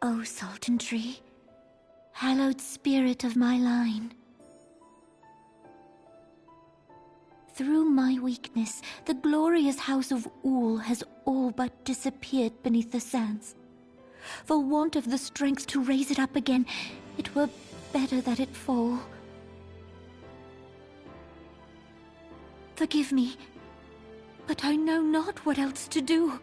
O Sultan Tree, hallowed spirit of my line. Through my weakness, the glorious house of Ul has all but disappeared beneath the sands. For want of the strength to raise it up again, it were better that it fall. Forgive me, but I know not what else to do.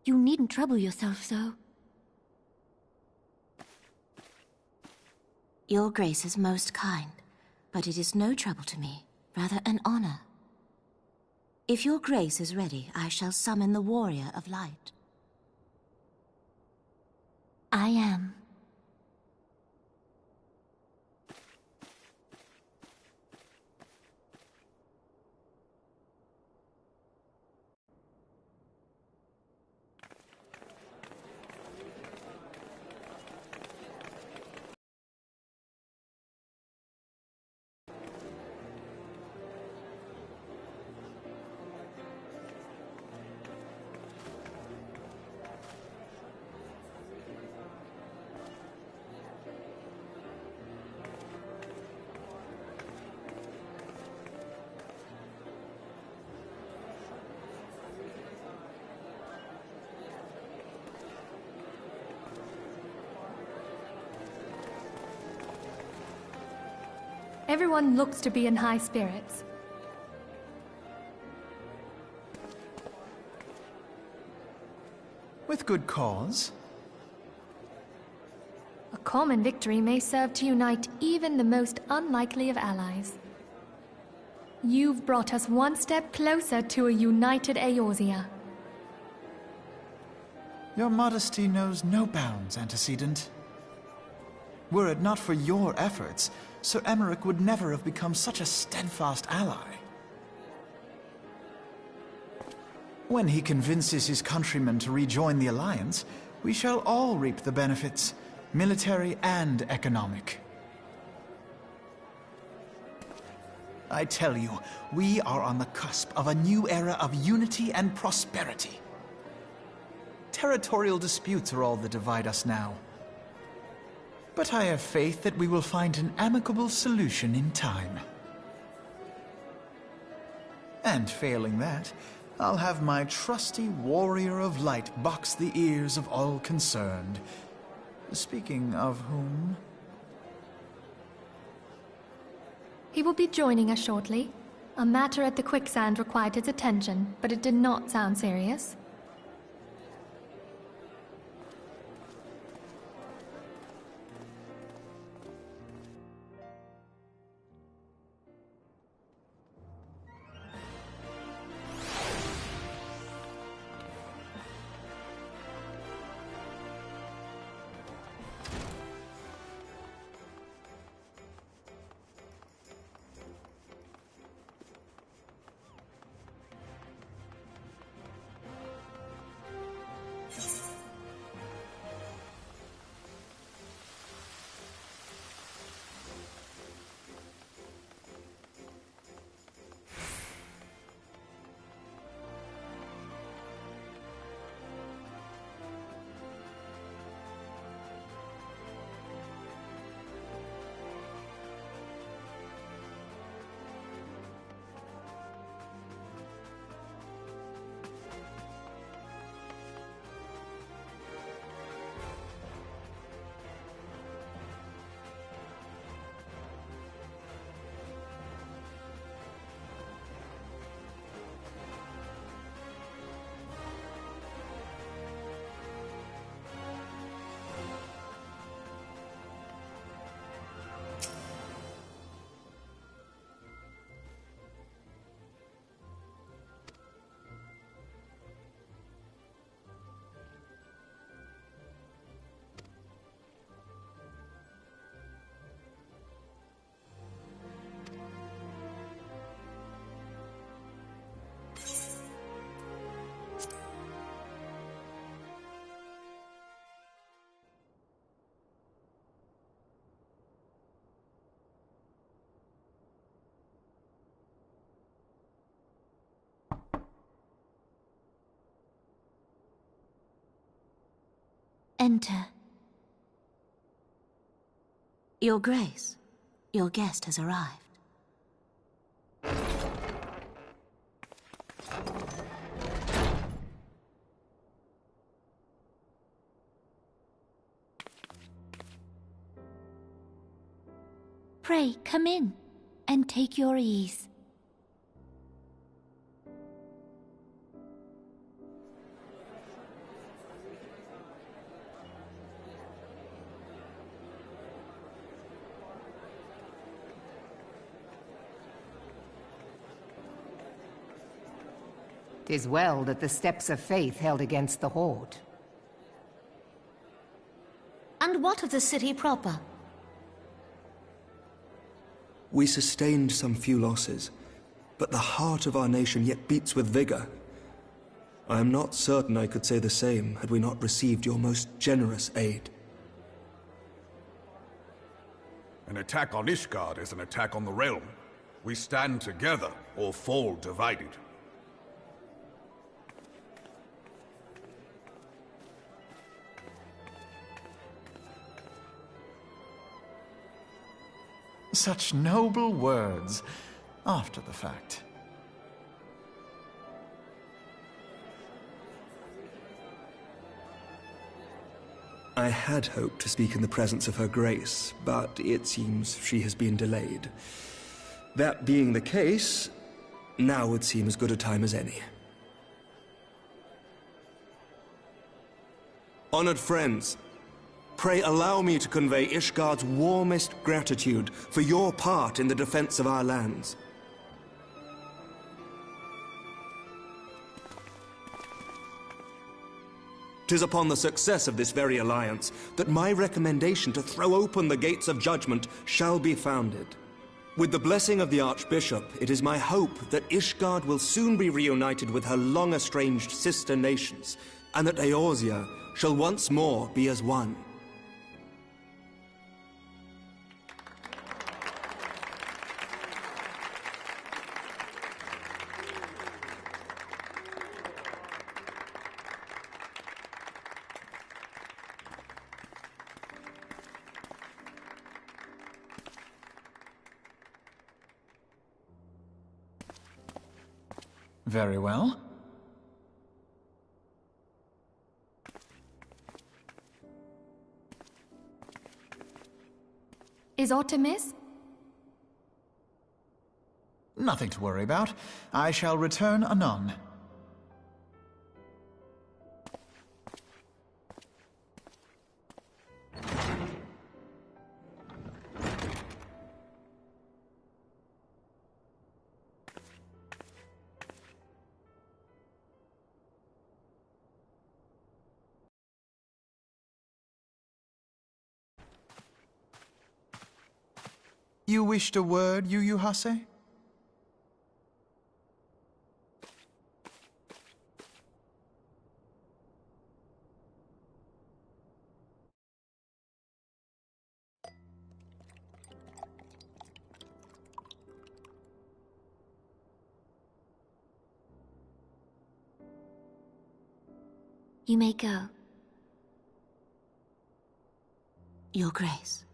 You needn't trouble yourself so. Your Grace is most kind, but it is no trouble to me, rather an honor. If your Grace is ready, I shall summon the Warrior of Light. I am. Everyone looks to be in high spirits. With good cause. A common victory may serve to unite even the most unlikely of allies. You've brought us one step closer to a united Eorzea. Your modesty knows no bounds, antecedent. Were it not for your efforts, Sir Emmerich would never have become such a steadfast ally. When he convinces his countrymen to rejoin the Alliance, we shall all reap the benefits, military and economic. I tell you, we are on the cusp of a new era of unity and prosperity. Territorial disputes are all that divide us now. But I have faith that we will find an amicable solution in time. And failing that, I'll have my trusty warrior of light box the ears of all concerned. Speaking of whom... He will be joining us shortly. A matter at the quicksand required his attention, but it did not sound serious. Enter. Your Grace, your guest has arrived. Pray, come in, and take your ease. "'Tis well that the steps of faith held against the Horde." And what of the city proper? We sustained some few losses, but the heart of our nation yet beats with vigor. I am not certain I could say the same had we not received your most generous aid. An attack on Ishgard is an attack on the realm. We stand together or fall divided. Such noble words, after the fact. I had hoped to speak in the presence of her Grace, but it seems she has been delayed. That being the case, now would seem as good a time as any. Honored friends, pray allow me to convey Ishgard's warmest gratitude for your part in the defense of our lands. 'Tis upon the success of this very alliance that my recommendation to throw open the gates of judgment shall be founded. With the blessing of the Archbishop, it is my hope that Ishgard will soon be reunited with her long-estranged sister nations, and that Eorzea shall once more be as one. Very well. Is aught amiss? Nothing to worry about. I shall return anon. You wished a word, Yu Hase? You may go. Your Grace.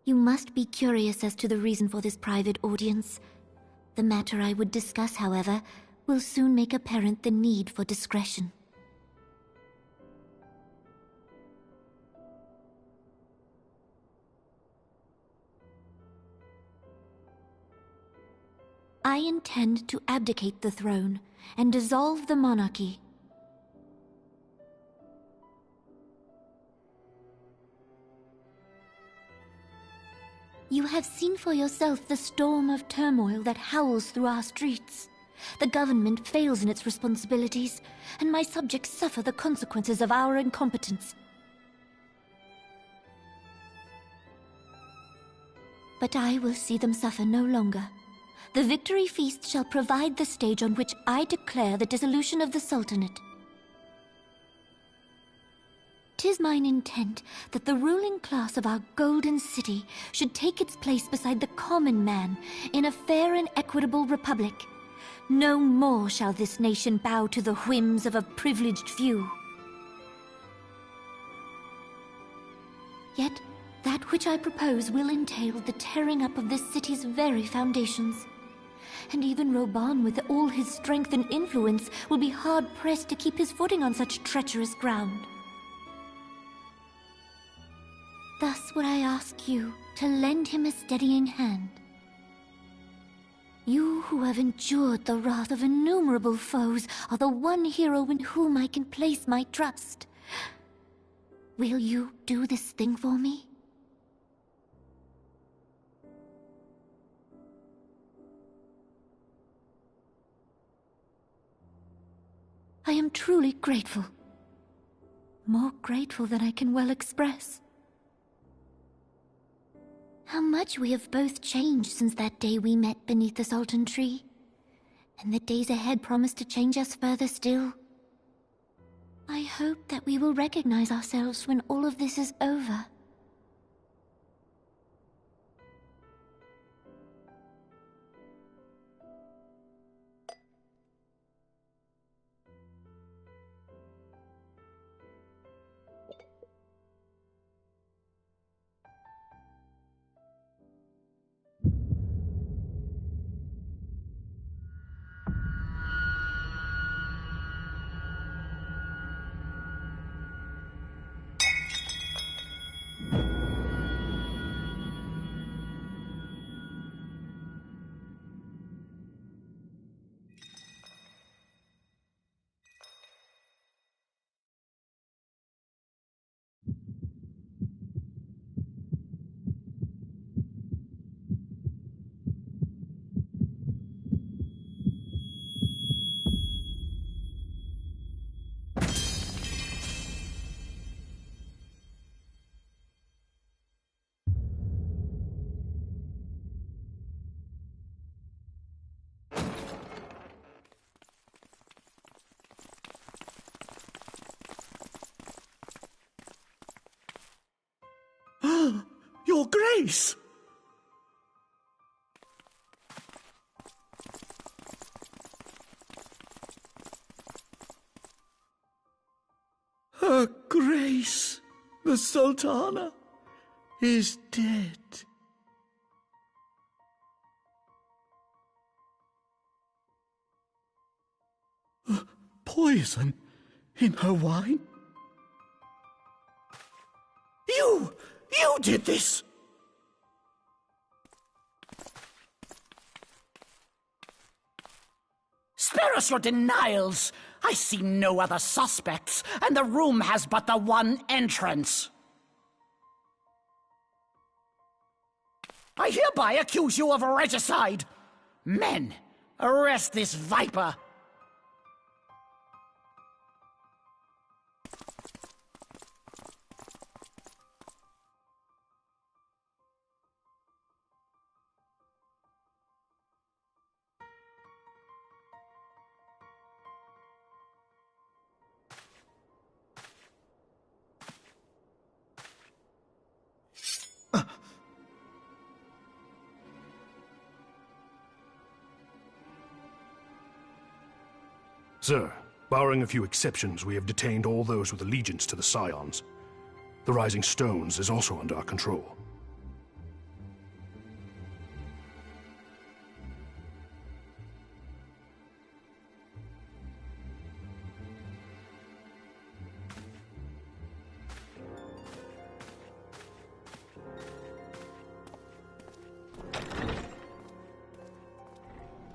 You must be curious as to the reason for this private audience. The matter I would discuss, however, will soon make apparent the need for discretion. I intend to abdicate the throne and dissolve the monarchy. You have seen for yourself the storm of turmoil that howls through our streets. The government fails in its responsibilities, and my subjects suffer the consequences of our incompetence. But I will see them suffer no longer. The victory feast shall provide the stage on which I declare the dissolution of the Sultanate. 'Tis mine intent that the ruling class of our golden city should take its place beside the common man in a fair and equitable republic. No more shall this nation bow to the whims of a privileged few. Yet, that which I propose will entail the tearing up of this city's very foundations. And even Roban, with all his strength and influence, will be hard-pressed to keep his footing on such treacherous ground. Thus would I ask you to lend him a steadying hand. You who have endured the wrath of innumerable foes are the one hero in whom I can place my trust. Will you do this thing for me? I am truly grateful. More grateful than I can well express. How much we have both changed since that day we met beneath the Sultan tree. And the days ahead promise to change us further still. I hope that we will recognize ourselves when all of this is over. Grace! Her Grace, the Sultana, is dead. Poison in her wine? You did this! Spare us your denials! I see no other suspects, and the room has but the one entrance. I hereby accuse you of regicide! Men, arrest this viper! Sir, barring a few exceptions, we have detained all those with allegiance to the Scions. The Rising Stones is also under our control.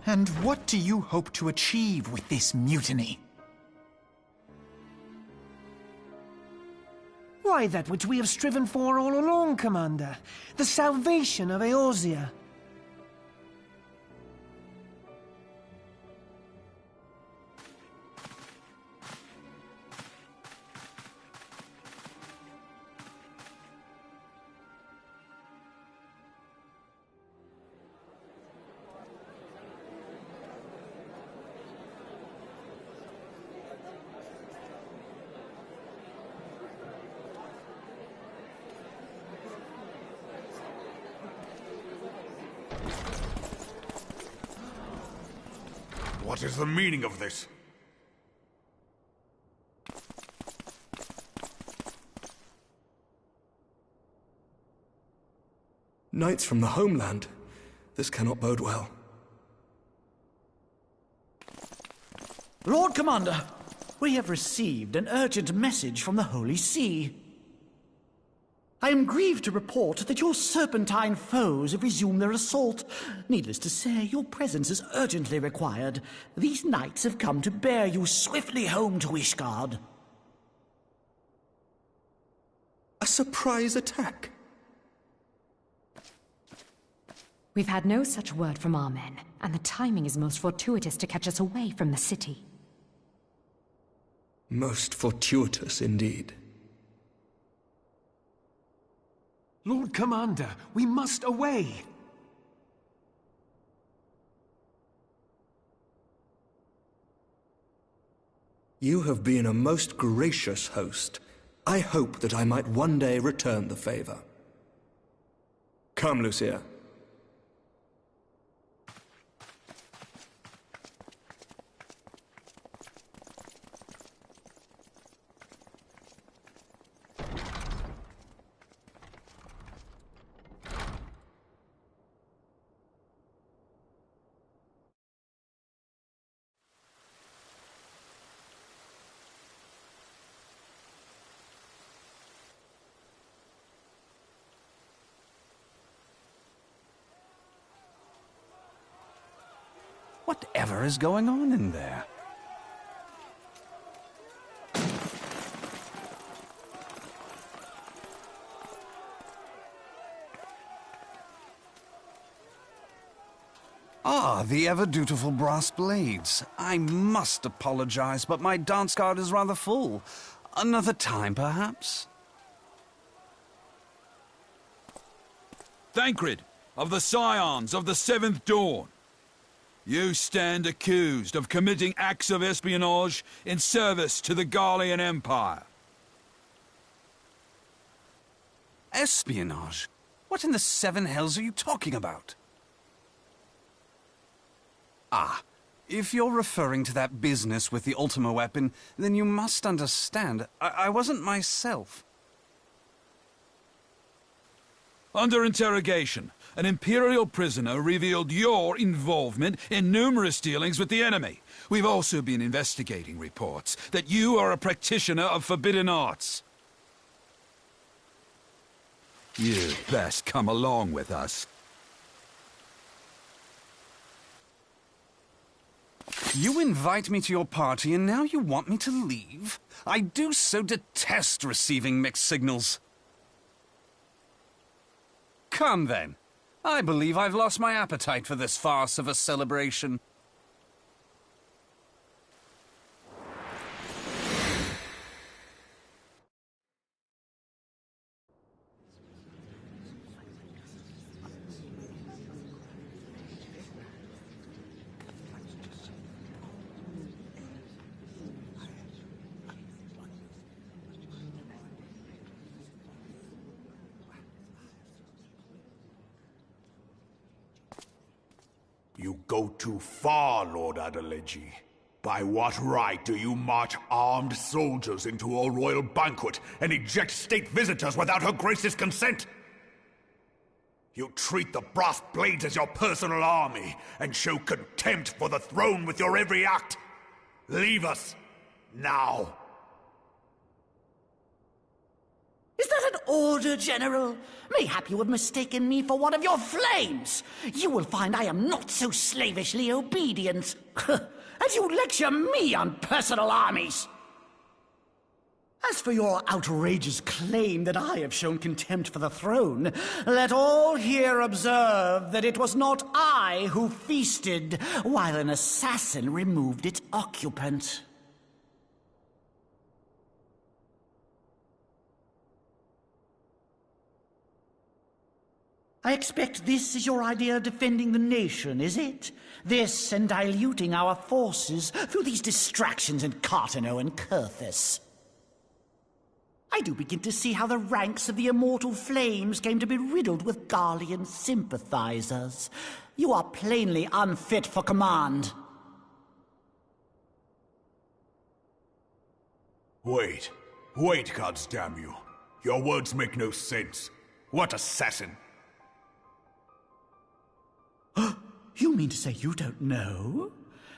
And what do you hope to achieve with this mutiny? Why, that which we have striven for all along, Commander. The salvation of Eorzea. What is the meaning of this? Knights from the homeland. This cannot bode well. Lord Commander, we have received an urgent message from the Holy See. I am grieved to report that your serpentine foes have resumed their assault. Needless to say, your presence is urgently required. These knights have come to bear you swiftly home to Ishgard. A surprise attack? We've had no such word from our men, and the timing is most fortuitous to catch us away from the city. Most fortuitous indeed. Lord Commander, we must away! You have been a most gracious host. I hope that I might one day return the favor. Come, Lucia. Whatever is going on in there? Ah, the ever-dutiful brass blades. I must apologize, but my dance card is rather full. Another time, perhaps? Thancred, of the Scions of the Seventh Dawn. You stand accused of committing acts of espionage in service to the Garlean Empire. Espionage? What in the seven hells are you talking about? Ah, if you're referring to that business with the Ultima weapon, then you must understand, I wasn't myself. Under interrogation, an Imperial prisoner revealed your involvement in numerous dealings with the enemy. We've also been investigating reports that you are a practitioner of forbidden arts. You'd best come along with us. You invite me to your party and now you want me to leave? I do so detest receiving mixed signals. Come then. I believe I've lost my appetite for this farce of a celebration. You go too far, Lord Adeleji. By what right do you march armed soldiers into a royal banquet and eject state visitors without Her Grace's consent? You treat the brass blades as your personal army and show contempt for the throne with your every act. Leave us, now. Is that an order, General? Mayhap you have mistaken me for one of your flames. You will find I am not so slavishly obedient. As you lecture me on personal armies. As for your outrageous claim that I have shown contempt for the throne, let all here observe that it was not I who feasted while an assassin removed its occupant. I expect this is your idea of defending the nation, is it? This and diluting our forces through these distractions in Cartano and Kurthis. I do begin to see how the ranks of the Immortal Flames came to be riddled with Garlean sympathizers. You are plainly unfit for command. Wait, goddamn you. Your words make no sense. What assassin? You mean to say you don't know?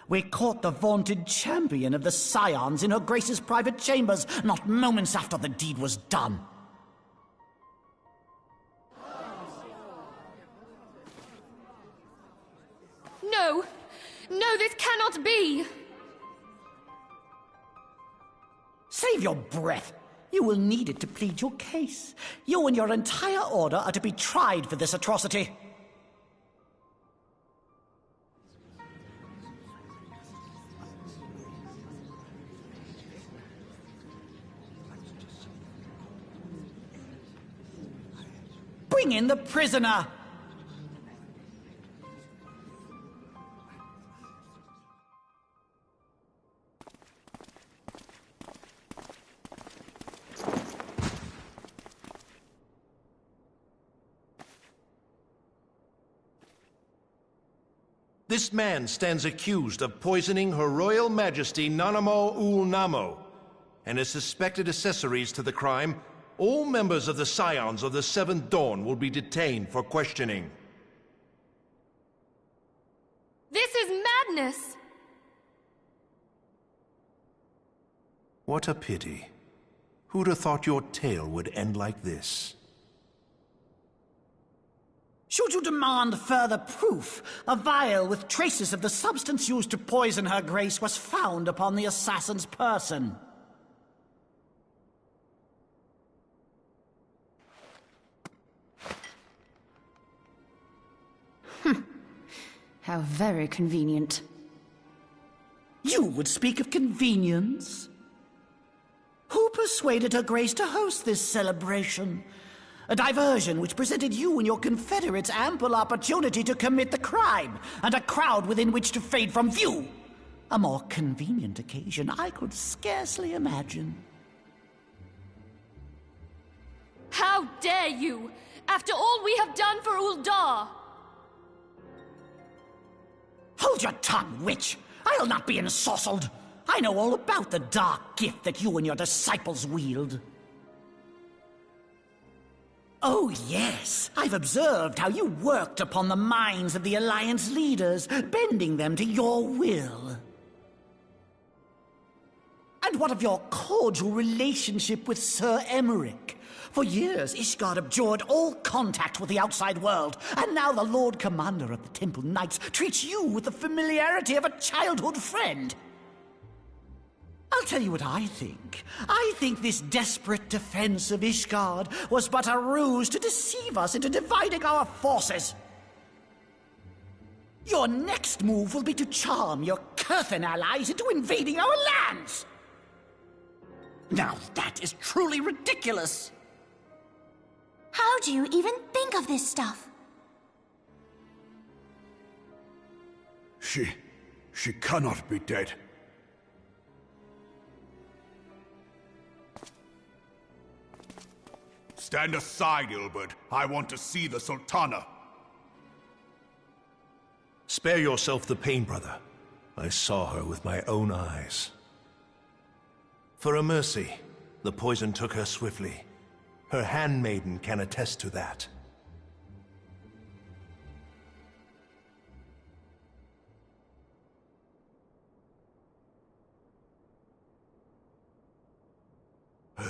We caught the vaunted champion of the Scions in Her Grace's private chambers, not moments after the deed was done. No! No, this cannot be! Save your breath. You will need it to plead your case. You and your entire order are to be tried for this atrocity. Bring in the prisoner! This man stands accused of poisoning Her Royal Majesty Nanamo Ul Namo, and as suspected accessories to the crime, all members of the Scions of the Seventh Dawn will be detained for questioning. This is madness! What a pity. Who'd have thought your tale would end like this? Should you demand further proof, a vial with traces of the substance used to poison Her Grace was found upon the assassin's person. How very convenient. You would speak of convenience? Who persuaded Her Grace to host this celebration? A diversion which presented you and your confederates ample opportunity to commit the crime, and a crowd within which to fade from view. A more convenient occasion I could scarcely imagine. How dare you! After all we have done for Uldar! Hold your tongue, witch! I'll not be ensorcelled! I know all about the dark gift that you and your disciples wield. Oh, yes. I've observed how you worked upon the minds of the Alliance leaders, bending them to your will. And what of your cordial relationship with Sir Emmerich? For years, Ishgard abjured all contact with the outside world, and now the Lord Commander of the Temple Knights treats you with the familiarity of a childhood friend. I'll tell you what I think. I think this desperate defense of Ishgard was but a ruse to deceive us into dividing our forces. Your next move will be to charm your Kurthan allies into invading our lands. Now that is truly ridiculous. How do you even think of this stuff? She cannot be dead. Stand aside, Ilbert. I want to see the Sultana. Spare yourself the pain, brother. I saw her with my own eyes. For a mercy, the poison took her swiftly. Her handmaiden can attest to that.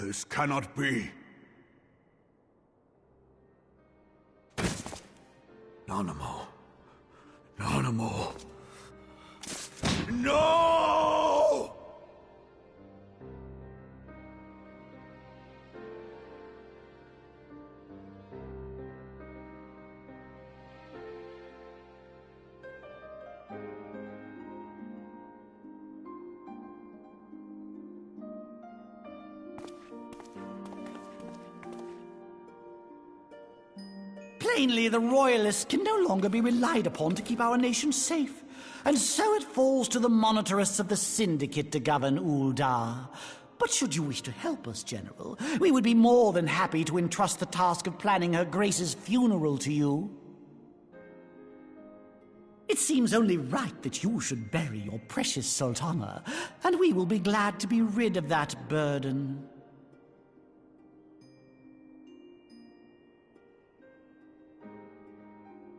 This cannot be. Nanamo. Nanamo. No! Plainly, the Royalists can no longer be relied upon to keep our nation safe. And so it falls to the monitorists of the Syndicate to govern Uldar. But should you wish to help us, General, we would be more than happy to entrust the task of planning Her Grace's funeral to you. It seems only right that you should bury your precious Sultana, and we will be glad to be rid of that burden.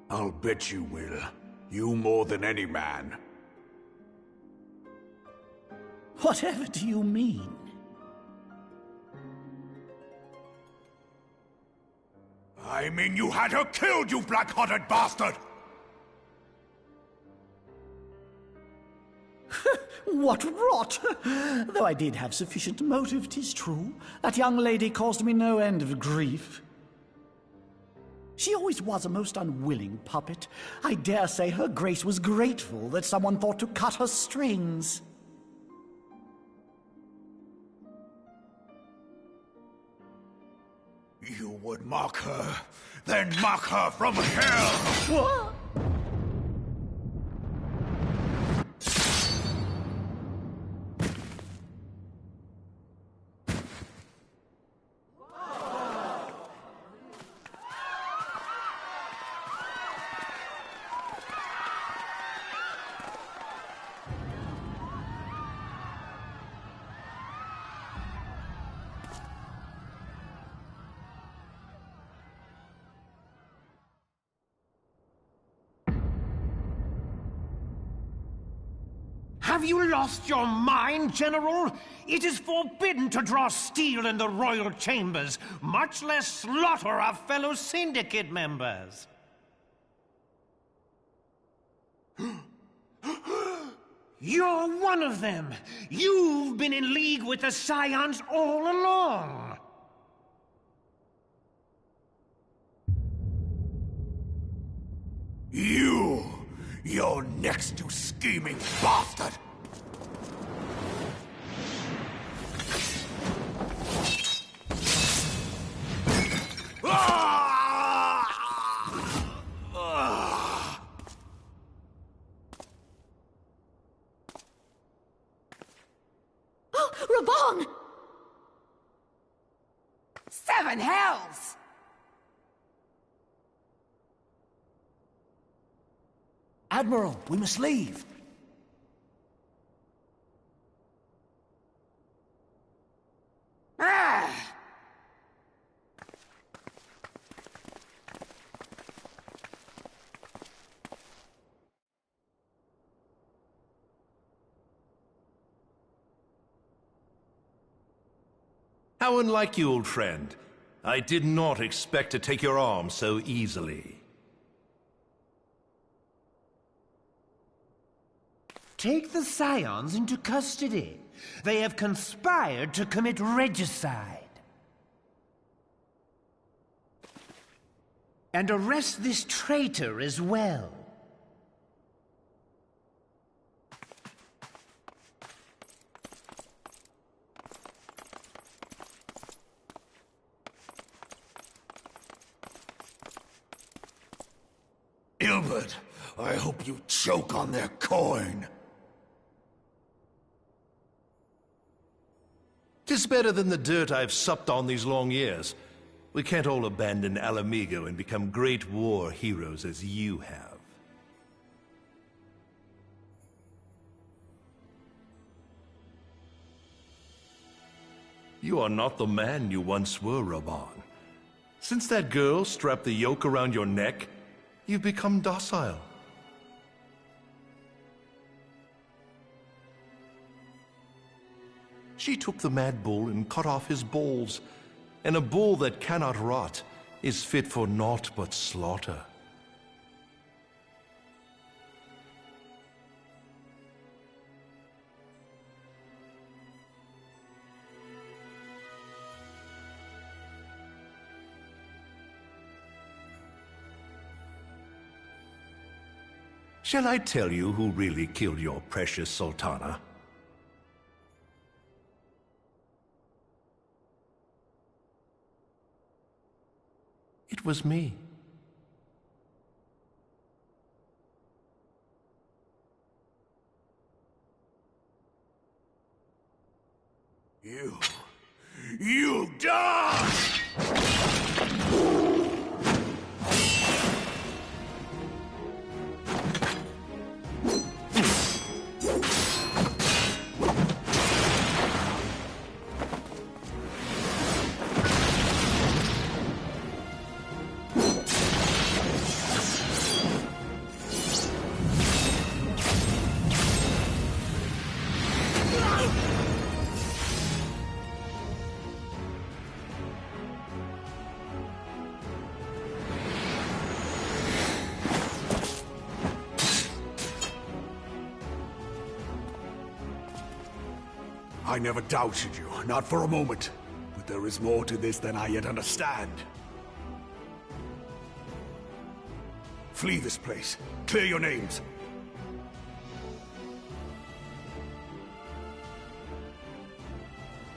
I'll bet you will. You more than any man. Whatever do you mean? I mean you had her killed, you black-hearted bastard! What rot! Though I did have sufficient motive, 'tis true. That young lady caused me no end of grief. She always was a most unwilling puppet. I dare say Her Grace was grateful that someone thought to cut her strings. You would mock her, then mock her from hell! What? Have you lost your mind, General? It is forbidden to draw steel in the royal chambers, much less slaughter our fellow Syndicate members. You're one of them. You've been in league with the Scions all along. You're next, you scheming bastard! Oh, Rabong! 7 hells! Admiral, we must leave. How unlike you, old friend. I did not expect to take your arm so easily. Take the Scions into custody. They have conspired to commit regicide. And arrest this traitor as well. Ilbert, I hope you choke on their coin. 'Tis better than the dirt I've supped on these long years. We can't all abandon Alamigo and become great war heroes as you have. You are not the man you once were, Raban. Since that girl strapped the yoke around your neck, you've become docile. She took the mad bull and cut off his balls, and a bull that cannot rot is fit for naught but slaughter. Shall I tell you who really killed your precious Sultana? It was me. You die! I never doubted you, not for a moment. But there is more to this than I yet understand. Flee this place. Clear your names.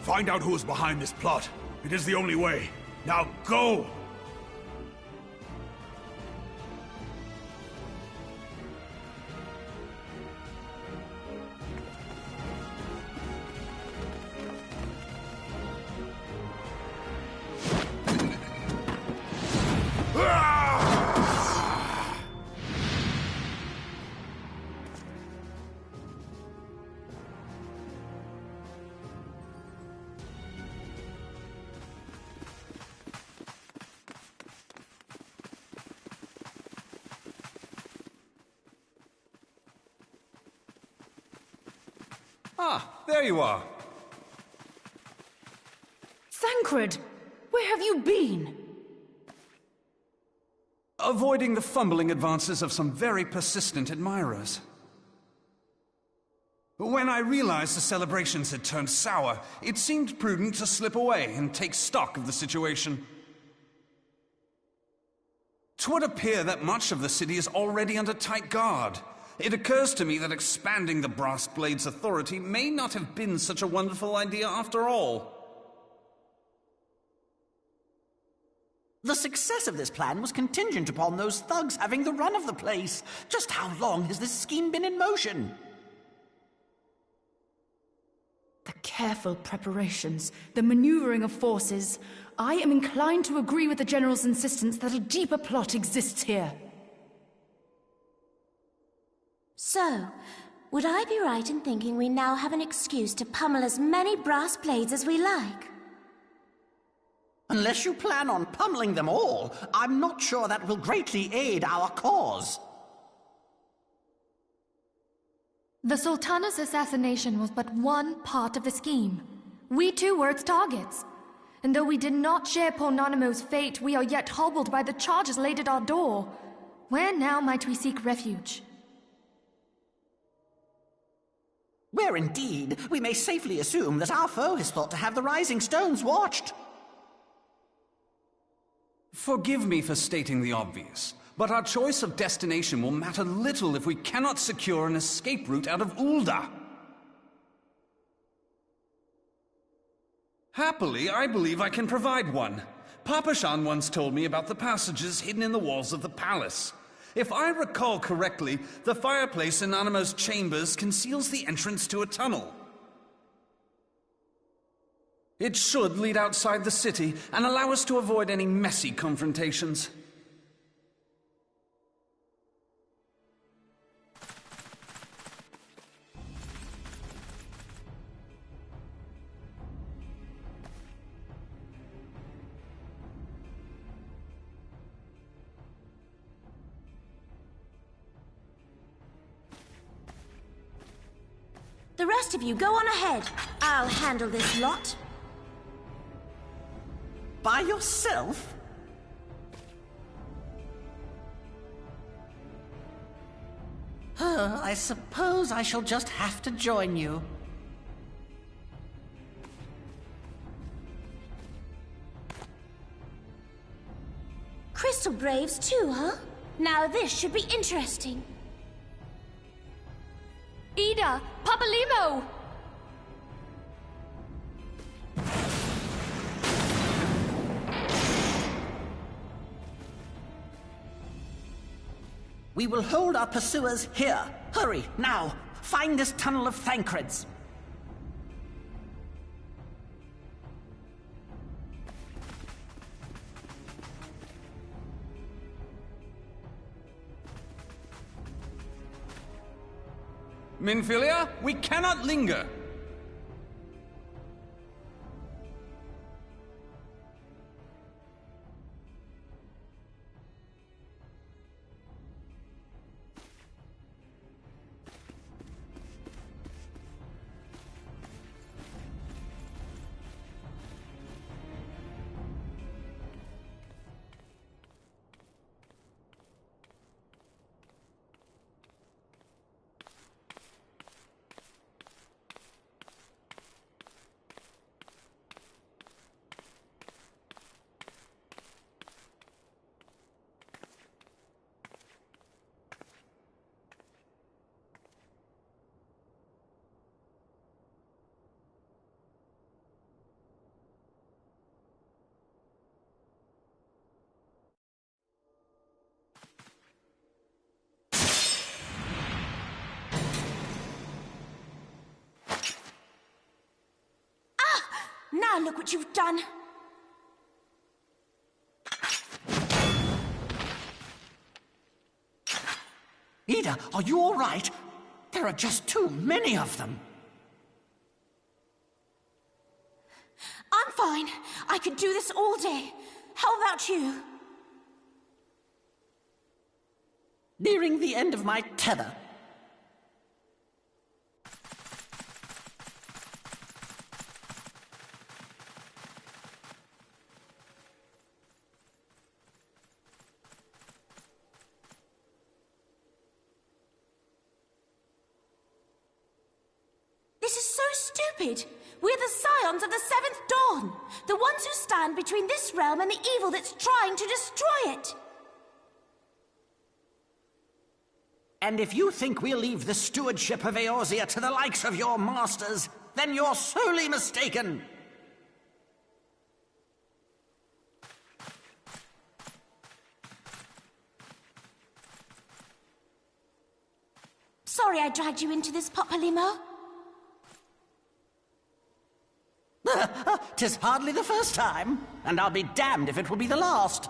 Find out who is behind this plot. It is the only way. Now go! Ah, there you are. Thancred, where have you been? Avoiding the fumbling advances of some very persistent admirers. When I realized the celebrations had turned sour, it seemed prudent to slip away and take stock of the situation. 'Twould appear that much of the city is already under tight guard. It occurs to me that expanding the Brass Blade's authority may not have been such a wonderful idea after all. The success of this plan was contingent upon those thugs having the run of the place. Just how long has this scheme been in motion? The careful preparations, the maneuvering of forces. I am inclined to agree with the General's insistence that a deeper plot exists here. So, would I be right in thinking we now have an excuse to pummel as many brass blades as we like? Unless you plan on pummeling them all, I'm not sure that will greatly aid our cause. The Sultana's assassination was but one part of the scheme. We too were its targets. And though we did not share poor Nanamo's fate, we are yet hobbled by the charges laid at our door. Where now might we seek refuge? Where indeed, we may safely assume that our foe is thought to have the Rising Stones watched. Forgive me for stating the obvious, but our choice of destination will matter little if we cannot secure an escape route out of Ul'dah. Happily, I believe I can provide one. Papa Shan once told me about the passages hidden in the walls of the palace. If I recall correctly, the fireplace in Nanamo's chambers conceals the entrance to a tunnel. It should lead outside the city and allow us to avoid any messy confrontations. The rest of you, go on ahead. I'll handle this lot. By yourself? I suppose I shall just have to join you. Crystal Braves too, huh? Now this should be interesting. Ida! Papa Limo! We will hold our pursuers here. Hurry, now! Find this tunnel of Thancreds. Minfilia, we cannot linger. Now look what you've done. Ida, are you all right? There are just too many of them. I'm fine. I could do this all day. How about you? Nearing the end of my tether. This is so stupid. We're the scions of the Seventh Dawn. The ones who stand between this realm and the evil that's trying to destroy it. And if you think we'll leave the stewardship of Eorzea to the likes of your masters, then you're sorely mistaken. Sorry I dragged you into this, Papa Limo. 'Tis hardly the first time, and I'll be damned if it will be the last.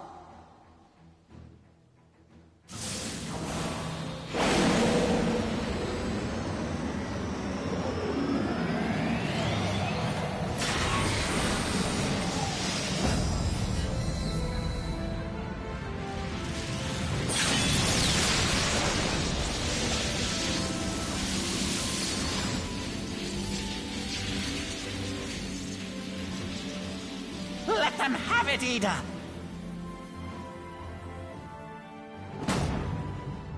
Let them have it, Ida!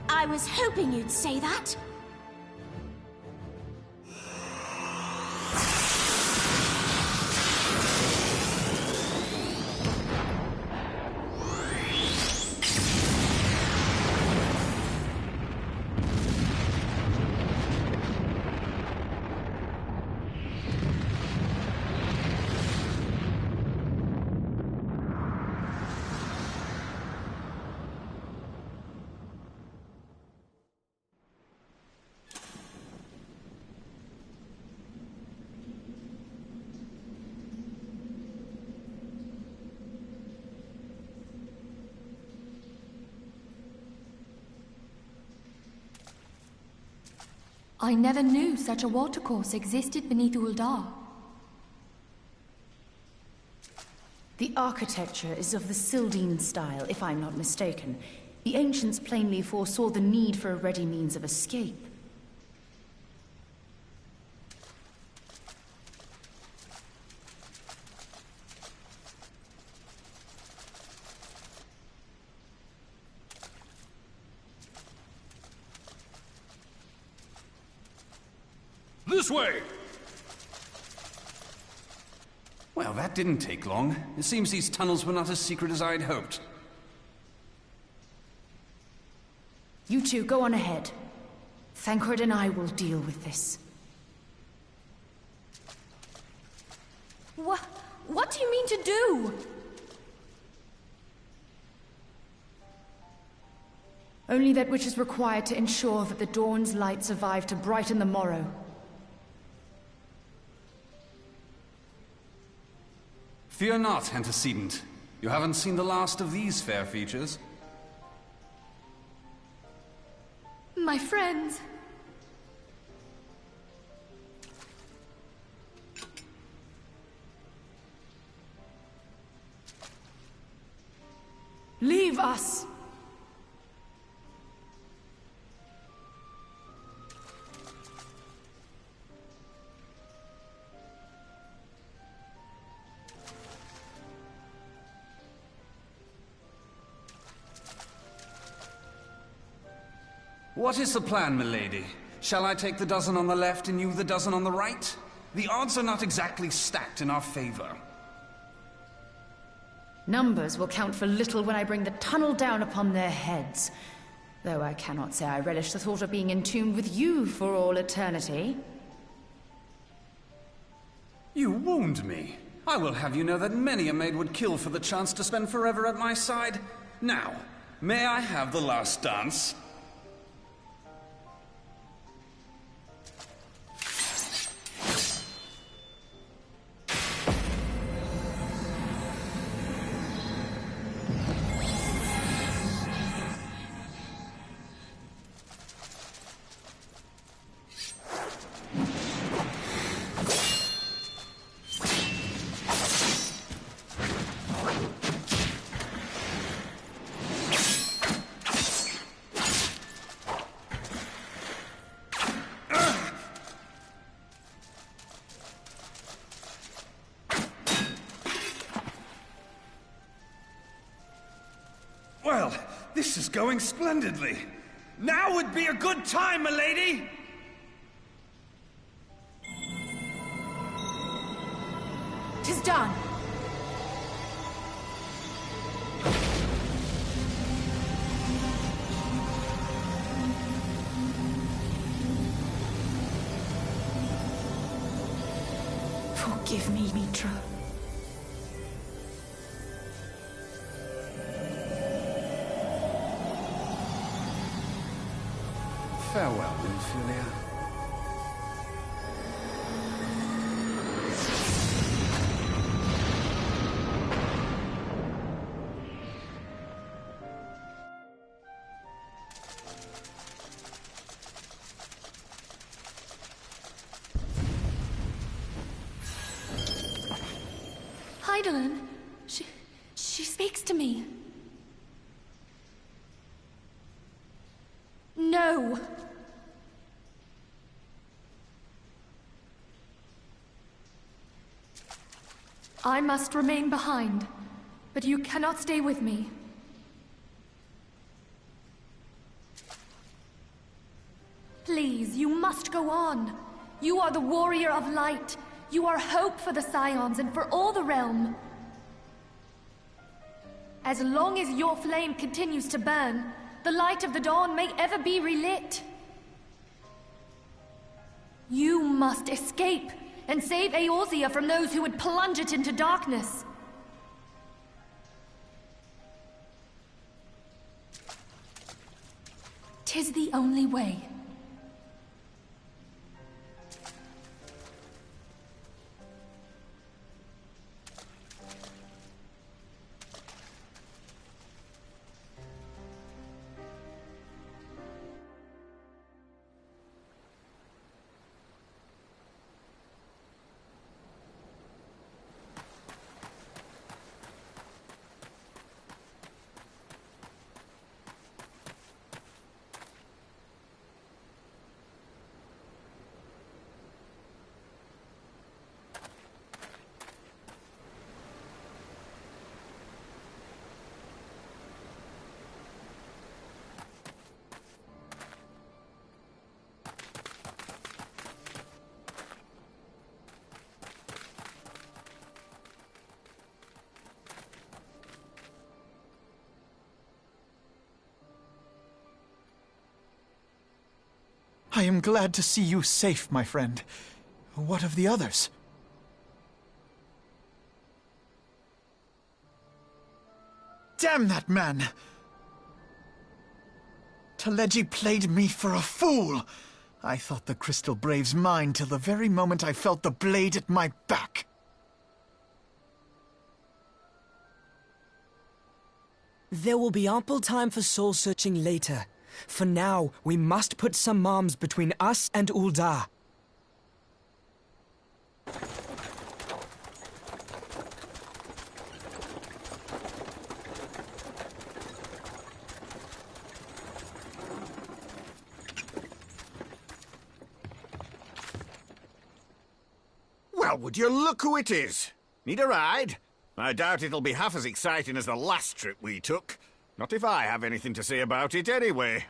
I was hoping you'd say that. I never knew such a watercourse existed beneath Uldar. The architecture is of the Sildine style, if I'm not mistaken. The ancients plainly foresaw the need for a ready means of escape. This way! Well, that didn't take long. It seems these tunnels were not as secret as I'd hoped. You two, go on ahead. Thancred and I will deal with this. What do you mean to do? Only that which is required to ensure that the dawn's light survive to brighten the morrow. Fear not, antecedent. You haven't seen the last of these fair features. My friends. Leave us! What is the plan, milady? Shall I take the dozen on the left and you the dozen on the right? The odds are not exactly stacked in our favor. Numbers will count for little when I bring the tunnel down upon their heads. Though I cannot say I relish the thought of being entombed with you for all eternity. You wound me. I will have you know that many a maid would kill for the chance to spend forever at my side. Now, may I have the last dance? Well, this is going splendidly. Now would be a good time, milady! "'Tis done. Forgive me, Mitra. Farewell, Ophelia. Hydaelyn, she speaks to me. No! I must remain behind, but you cannot stay with me. Please, you must go on. You are the warrior of light. You are hope for the Scions and for all the realm. As long as your flame continues to burn, the light of the dawn may ever be relit. You must escape and save Eorzea from those who would plunge it into darkness. "'Tis the only way. I am glad to see you safe, my friend. What of the others? Damn that man! Taleji played me for a fool! I thought the Crystal Brave's mine till the very moment I felt the blade at my back. There will be ample time for soul-searching later. For now, we must put some arms between us and Ul'dah. Well, would you look who it is? Need a ride? I doubt it'll be half as exciting as the last trip we took. Not if I have anything to say about it anyway.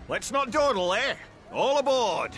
Let's not dawdle, eh? All aboard!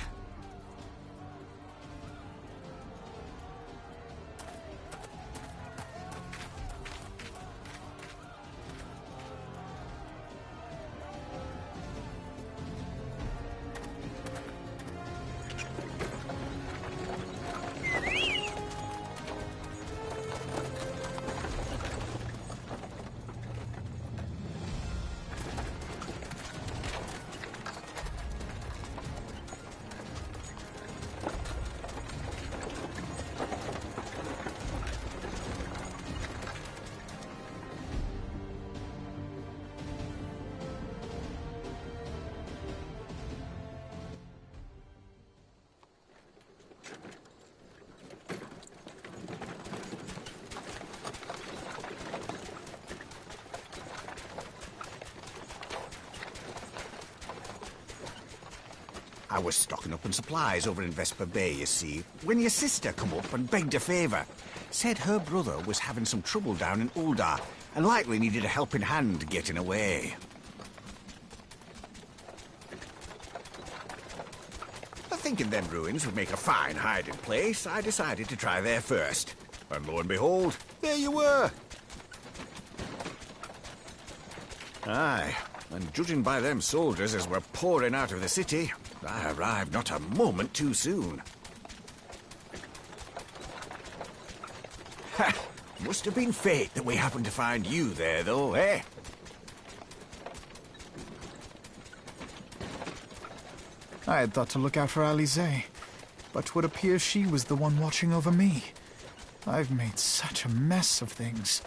I was stocking up on supplies over in Vesper Bay, you see, when your sister come up and begged a favour. Said her brother was having some trouble down in Ul'dah, and likely needed a helping hand getting away. Thinking them ruins would make a fine hiding place, I decided to try there first. And lo and behold, there you were! Aye, and judging by them soldiers as were pouring out of the city, I arrived not a moment too soon. Ha! Must have been fate that we happened to find you there, though, eh? I had thought to look out for Alize, but would appear she was the one watching over me. I've made such a mess of things.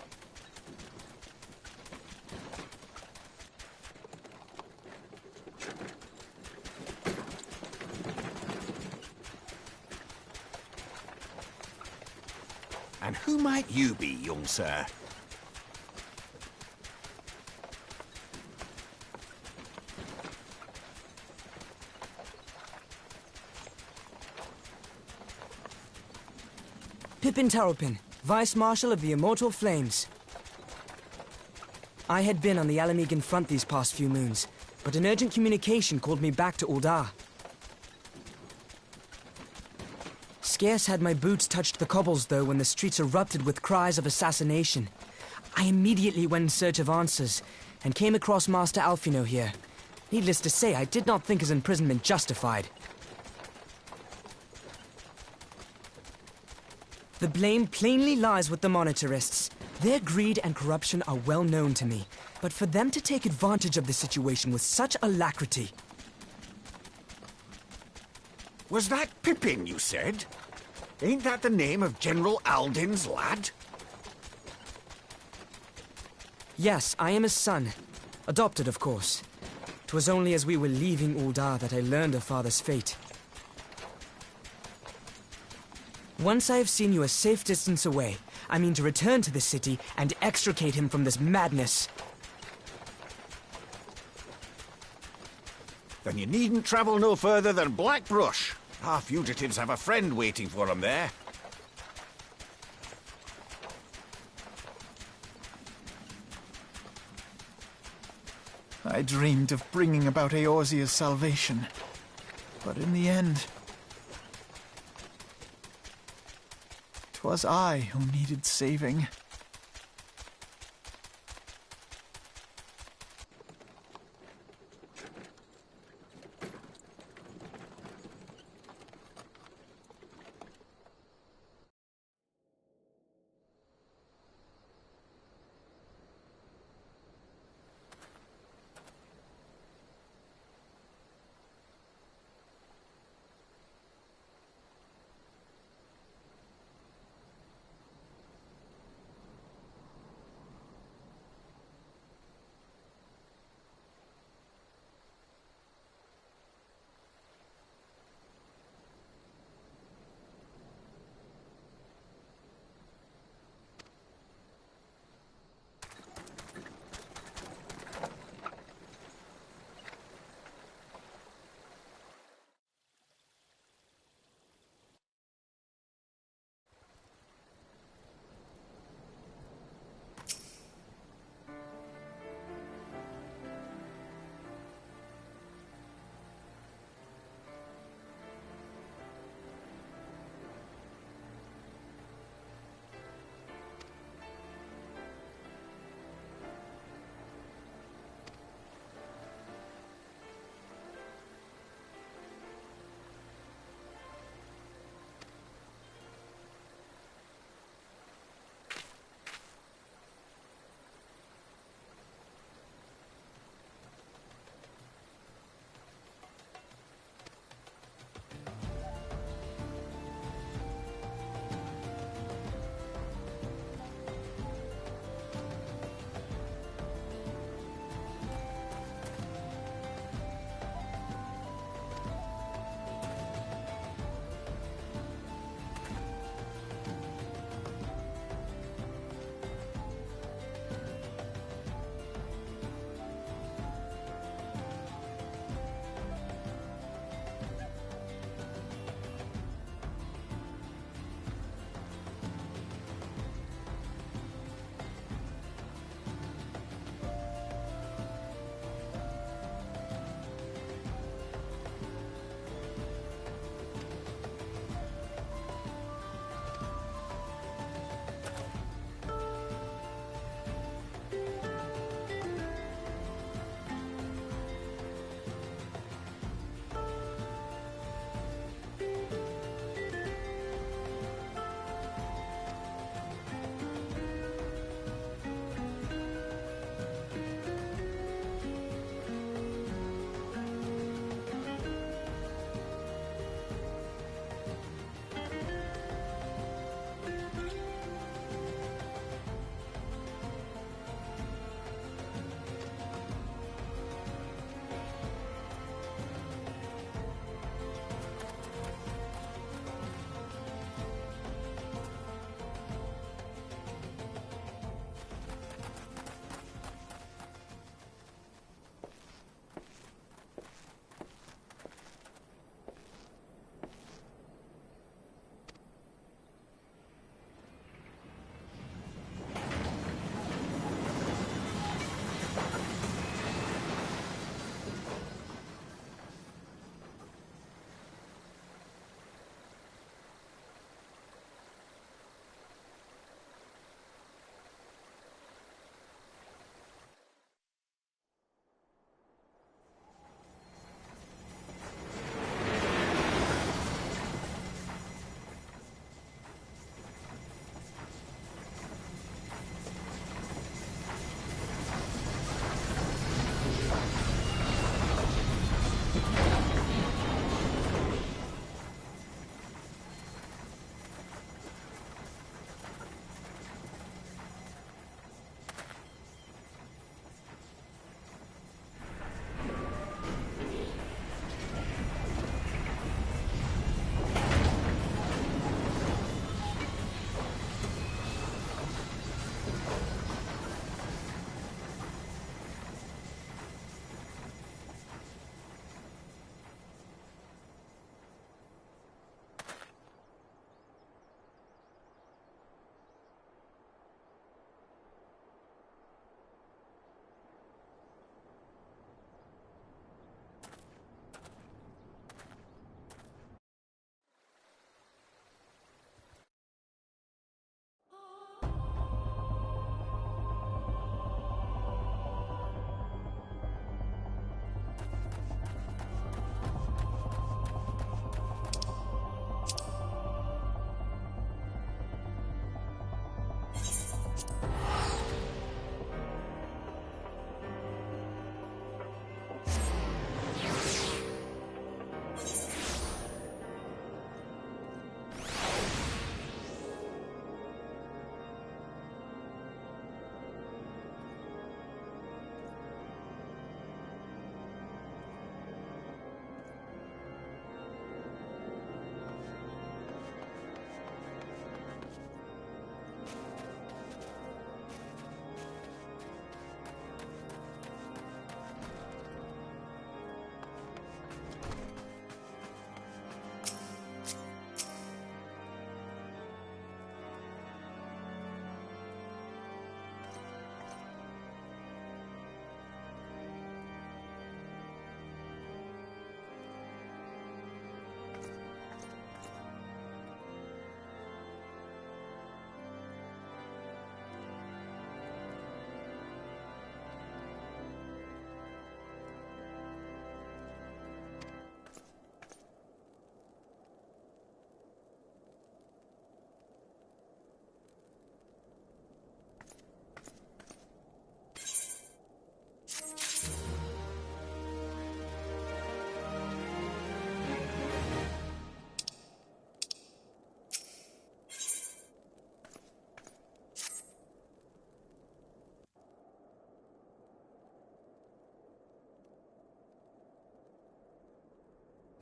And who might might you be, young sir? Pippin Taropin, Vice Marshal of the Immortal Flames. I had been on the Alamegan front these past few moons, but an urgent communication called me back to Uldar. Scarce had my boots touched the cobbles, though, when the streets erupted with cries of assassination. I immediately went in search of answers, and came across Master Alfino here. Needless to say, I did not think his imprisonment justified. The blame plainly lies with the Monitarists. Their greed and corruption are well known to me, but for them to take advantage of the situation with such alacrity... Was that Pippin, you said? Ain't that the name of General Aldin's lad? Yes, I am his son. Adopted, of course. 'Twas only as we were leaving Uldar that I learned of father's fate. Once I have seen you a safe distance away, I mean to return to the city and extricate him from this madness. Then you needn't travel no further than Blackbrush. Our fugitives have a friend waiting for them there. I dreamed of bringing about Eorzea's salvation, but in the end, 'twas I who needed saving.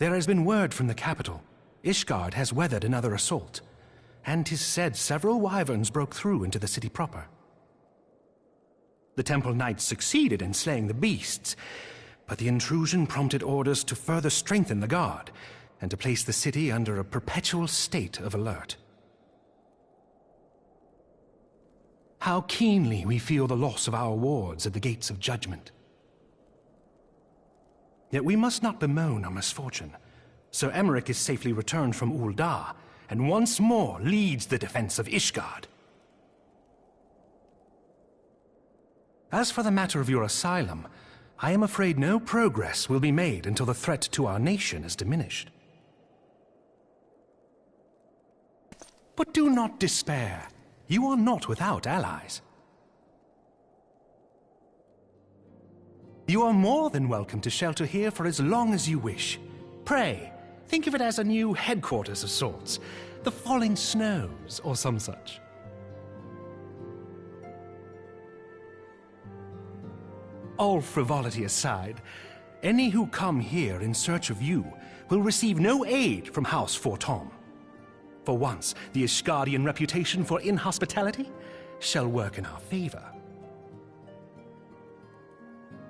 There has been word from the capital. Ishgard has weathered another assault, and 'tis said several wyverns broke through into the city proper. The Temple Knights succeeded in slaying the beasts, but the intrusion prompted orders to further strengthen the guard and to place the city under a perpetual state of alert. How keenly we feel the loss of our wards at the gates of judgment. Yet we must not bemoan our misfortune. Sir Emmerich is safely returned from Ul'dah, and once more leads the defense of Ishgard. As for the matter of your asylum, I am afraid no progress will be made until the threat to our nation is diminished. But do not despair. You are not without allies. You are more than welcome to shelter here for as long as you wish. Pray, think of it as a new headquarters of sorts. The Falling Snows, or some such. All frivolity aside, any who come here in search of you will receive no aid from House Fortom. For once, the Ishgardian reputation for inhospitality shall work in our favor.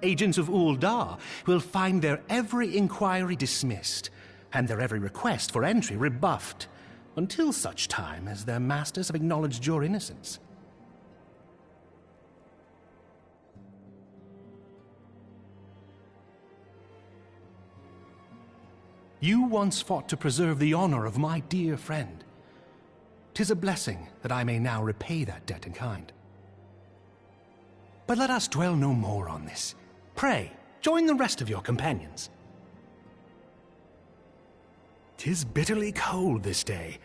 Agents of Ul'dah will find their every inquiry dismissed, and their every request for entry rebuffed, until such time as their masters have acknowledged your innocence. You once fought to preserve the honor of my dear friend. 'Tis a blessing that I may now repay that debt in kind. But let us dwell no more on this. Pray, join the rest of your companions. 'Tis bitterly cold this day.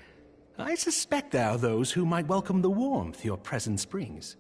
I suspect there are those who might welcome the warmth your presence brings.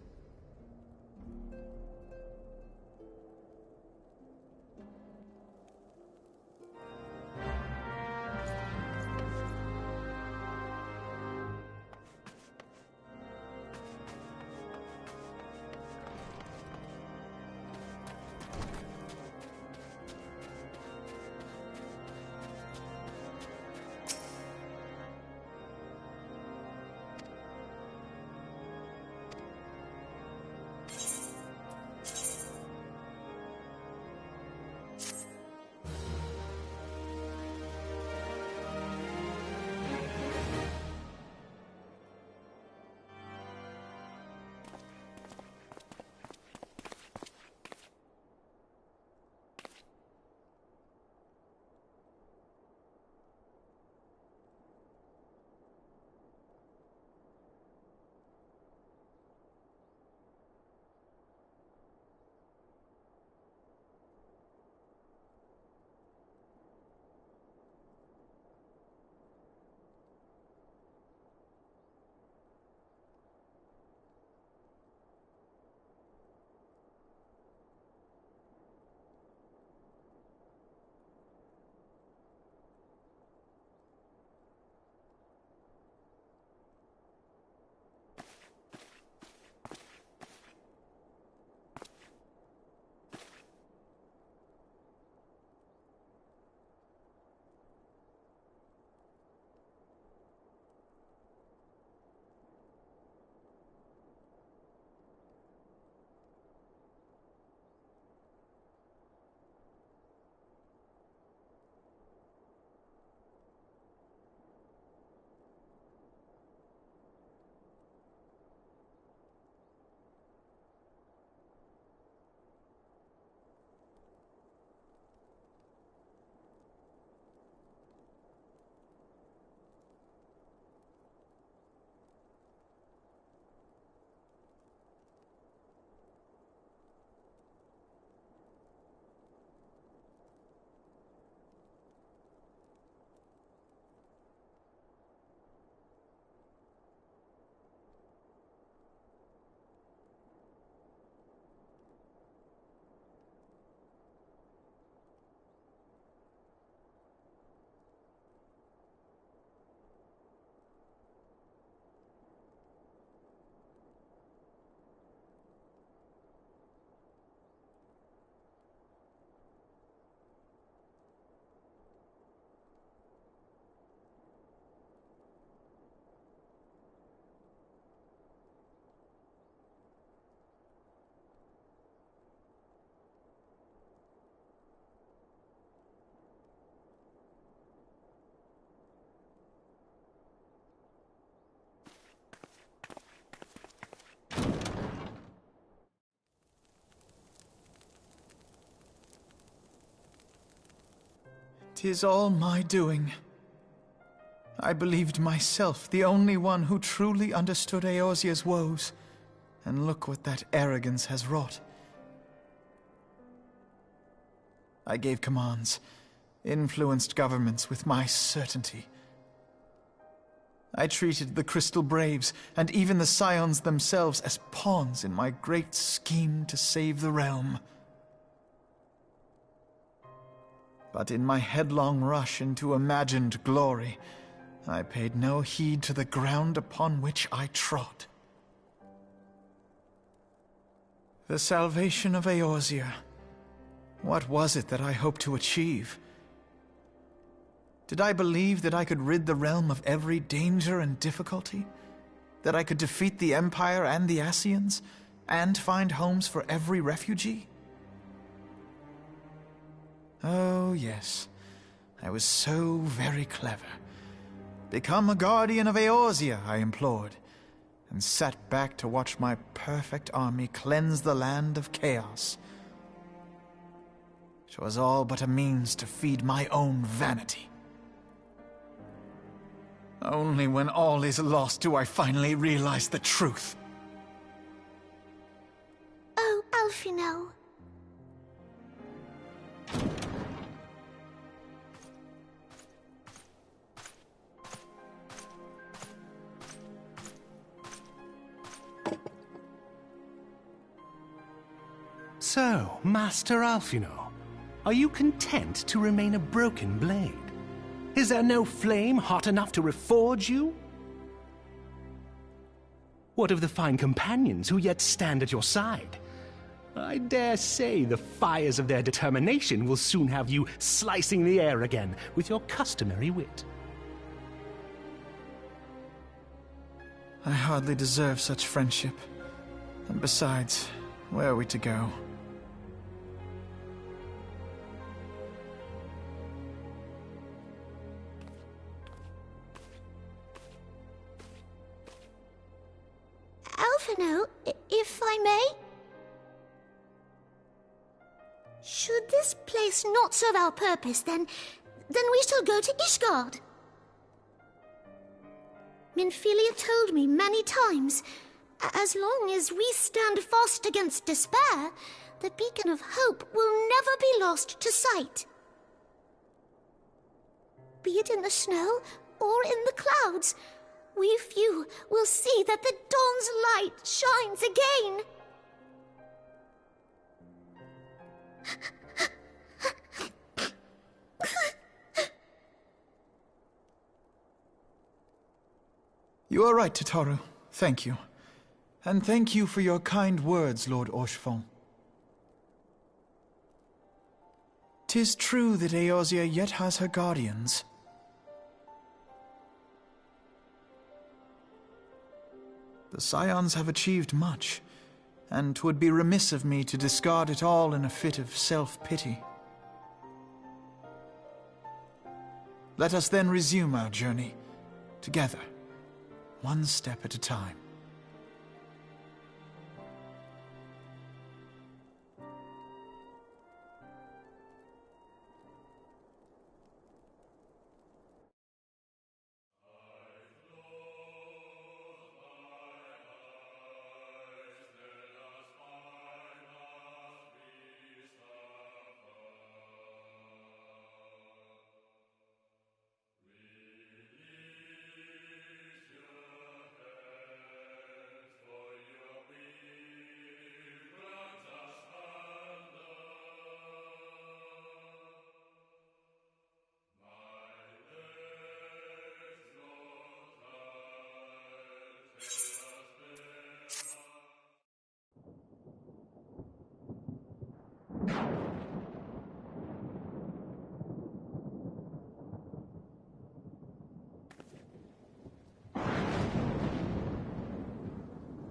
'Tis all my doing. I believed myself the only one who truly understood Eorzea's woes, and look what that arrogance has wrought. I gave commands, influenced governments with my certainty. I treated the Crystal Braves, and even the Scions themselves, as pawns in my great scheme to save the realm. But in my headlong rush into imagined glory, I paid no heed to the ground upon which I trod. The salvation of Eorzea. What was it that I hoped to achieve? Did I believe that I could rid the realm of every danger and difficulty? That I could defeat the Empire and the Ascians, and find homes for every refugee? Oh, yes. I was so very clever. Become a guardian of Eorzea, I implored, and sat back to watch my perfect army cleanse the land of chaos. 'Twas all but a means to feed my own vanity. Only when all is lost do I finally realize the truth. Oh, Alphino. So, Master Alphino, are you content to remain a broken blade? Is there no flame hot enough to reforge you? What of the fine companions who yet stand at your side? I dare say the fires of their determination will soon have you slicing the air again with your customary wit. I hardly deserve such friendship. And besides, where are we to go? Alphino, if I may? Should this place not serve our purpose, then we shall go to Ishgard. Minfilia told me many times, as long as we stand fast against despair, the beacon of hope will never be lost to sight. Be it in the snow or in the clouds, we few will see that the dawn's light shines again. You are right, Tataru. Thank you. And thank you for your kind words, Lord Orchefon. 'Tis true that Eorzea yet has her guardians. The Scions have achieved much, and 'twould be remiss of me to discard it all in a fit of self-pity. Let us then resume our journey, together, one step at a time.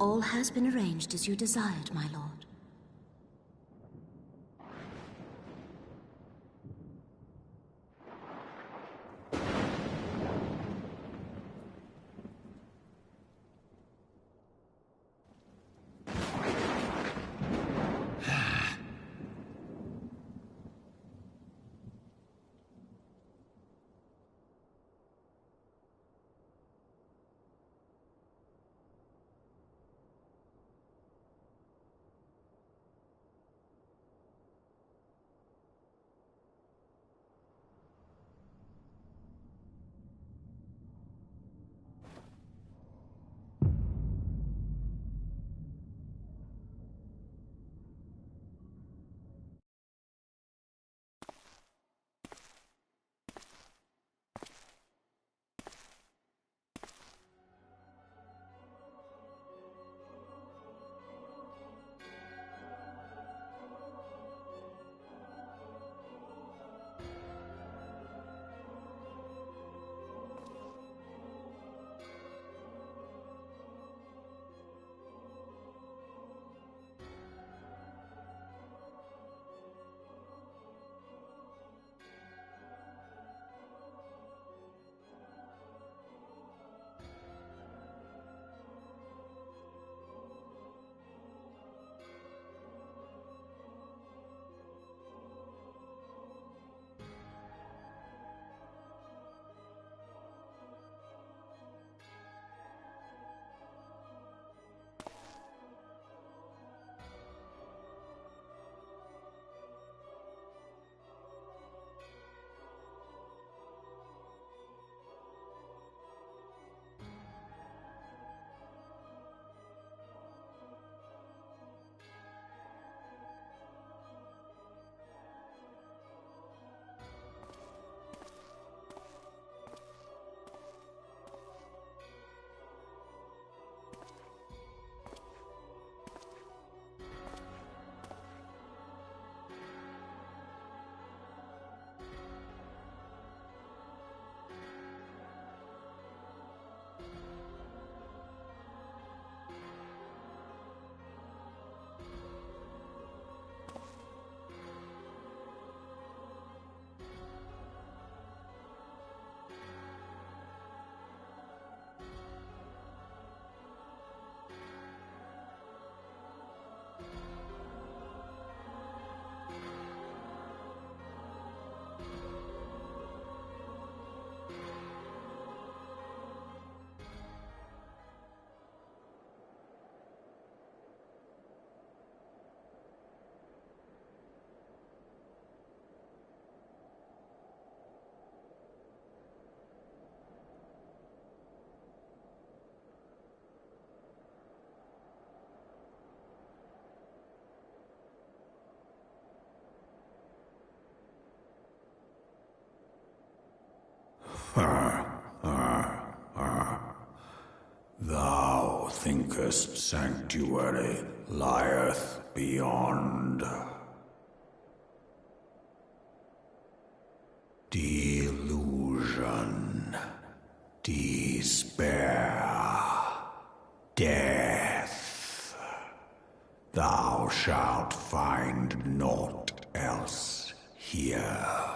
All has been arranged as you desired, my lord. Thou thinkest sanctuary lieth beyond. Delusion, despair, death. Thou shalt find naught else here.